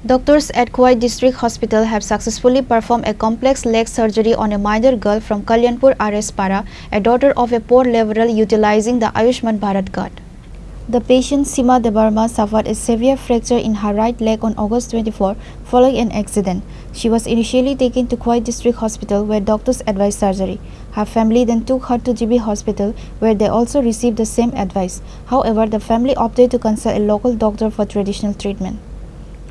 Doctors at Khowai District Hospital have successfully performed a complex leg surgery on a minor girl from Kalyanpur R.S. Para, a daughter of a poor laborer utilizing the Ayushman Bharat card. The patient Sima Debarma suffered a severe fracture in her right leg on August 24 following an accident. She was initially taken to Khowai District Hospital where doctors advised surgery. Her family then took her to GB Hospital where they also received the same advice. However, the family opted to consult a local doctor for traditional treatment.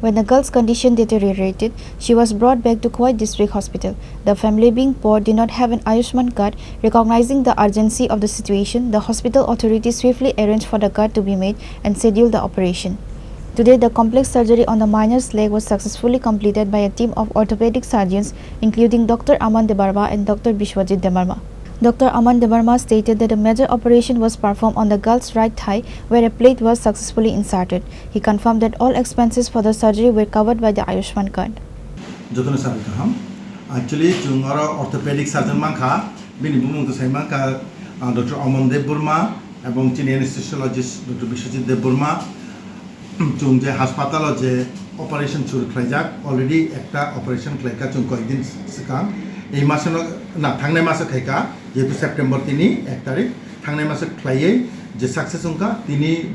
When the girl's condition deteriorated, she was brought back to Khowai District Hospital. The family, being poor, did not have an Ayushman card. Recognizing the urgency of the situation, the hospital authorities swiftly arranged for the card to be made and scheduled the operation. Today, the complex surgery on the minor's leg was successfully completed by a team of orthopedic surgeons, including Dr. Aman Debarma and Dr. Bishwajit Debarma. Dr. Aman Debarma stated that a major operation was performed on the girl's right thigh where a plate was successfully inserted. He confirmed that all expenses for the surgery were covered by the Ayushman card. Actually, orthopedic surgeon Dr. Aman Debarma and Chini anesthesiologist Dr. Bishwajit Debarma hospital operation already ekta operation klaika chung koikdin sekang ei mase na thangnai mase khaika jehetu September 1 tarik thangnai mase khlaiye je success unka tini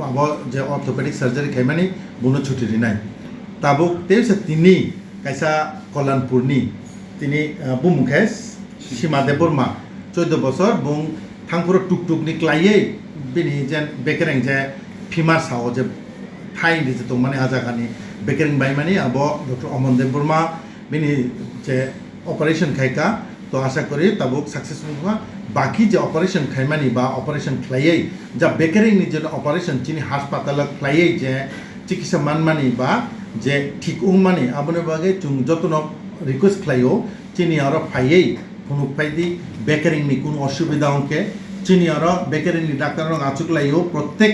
abo je orthopedic surgery khaimani buno chuti rinai tabuk te se tini kaisa Kalyanpur ni tini bumukhes Sima Debarma 14 বছর bung thangpuro tuk ni khlaiye bini jen bekereng je femur sao je thai ni to mane hajakani bekereng bai mani abo Dr. Aman Debarma bini je operation khaika to asha kori tabuk successful hua baki je operation khaimani ba operation khlaiye ja bekereng ni je operation Chini hospital khlaiye je chikisa manmani ba je thik mani abone bage chung jotono request khlaio Chini aro phaiye কোনো ফাইদি বেকারিং নি কোনো অসুবিধা অঙ্কে চিনি আর বেকারিং নি doctor আচুক লাইও প্রত্যেক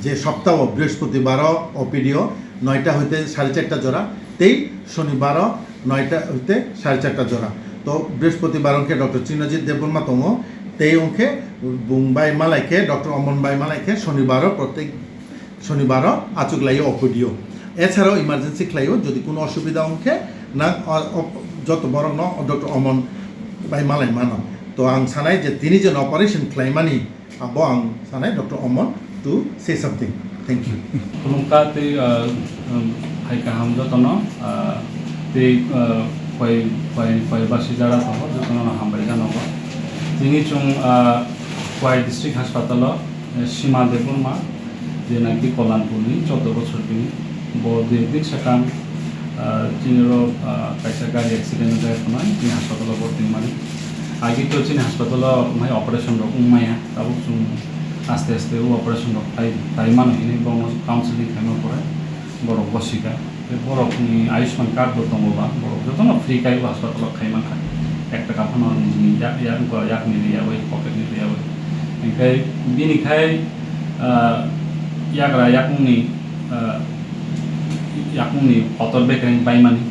যে সপ্তাহ বৃহস্পতিবার ওপিডিও 9টা হইতে 4:30 জোড়া তেই শনিবার 9টা হইতে 4:30 জোড়া তো বৃহস্পতিবার অঙ্কে ডক্টর চিনজিৎ দেববর্মা তম তেই অঙ্কে বুংবাই মালাইকে ডক্টর অমন বাই মালাইকে শনিবার প্রত্যেক শনিবার আচুক লাইও ওপিডিও এছাড়াও ইমার্জেন্সি ক্লাইও যদি কোনো অসুবিধা অঙ্কে না যত বড় ন ডক্টর অমন by malay mana to ang sanai je tini jon operation claimani abo ang sanai Dr. Aman to say something. Thank you. Kulungka te hai kaham jotono te koi basi jara tho jotono hambai jano ko tini chung Khowai District Hospital Sima Debarma je naki Kalyanpur ni 14 বছর tini bo de sakam চিনিরও কাইসা গাড়ি accident যায় নয় চিনি হাসপাতাল ভর্তি মানে আগে তো চিনি হাসপাতাল মানে অপারেশন রকম মায়া তাও আস্তে আস্তে ও অপারেশন তাই মানুষখিনি বড় কাউন্সিলিং খাইমা পড়ে বড় বসিকা বড় আয়ুষ্মান কার্ড দতমবা বড় যত না ফ্রি কাই হাসপাতাল খাইমা খায় 1 টাকা ফানো নিজি ইয়াক মিলিয়া ওই পকেট মিলিয়া ওই এখাই বিনিখাই yakhni yakuni hotel bekereng bai mani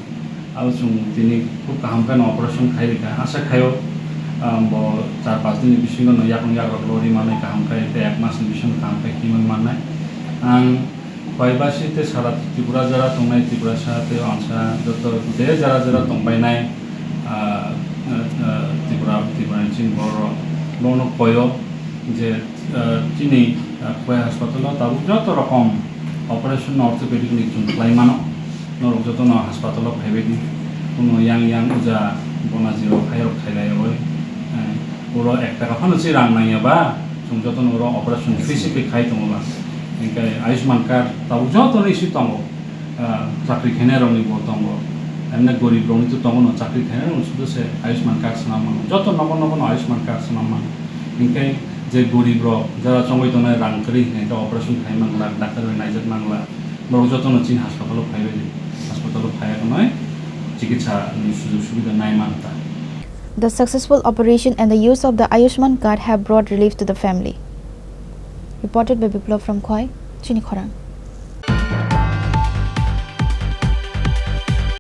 au chung tini khub kaham kan operation khai ka asa khayo bo 4-5 din bisingo no yakung yak lori manai kaham khai te 1 mas bisin kaham khai kiman manai ang Khowai te sara Tripura jara tongnai Tripura sa te ansa joto de jara tongbai nai Tripura chin boro lono koyo je Chini Khowai hospital tabu joto rokom operation orthopedic ni chung klaimano norok joto no hospital phebedi kono yang uja bona zero khayo khailai oi oro 1 টাকা Fanon chi rang nai ba chung joto no ro operation physically khai tomoba enkai Ayushman card tau joto ni si tomo chakri khene ro ni bo tomo emne gorib ro ni to tomo no chakri khene ro sudo se Ayushman card sanama joto nobo Ayushman card sanama enkai যে গরিব যারা চঙ্গইতনে রাং করি এটা operation খাই Mangla doctor নাইজাত Mangla বড় যতন চিন হাসপাতাল খাইবে হাসপাতাল খাইয়া নয় চিকিৎসা সুযোগ সুবিধা নাই মানতা The successful operation and the use of the Ayushman card have brought relief to the family. Reported by Biplov from Khowai, Chini Khorang.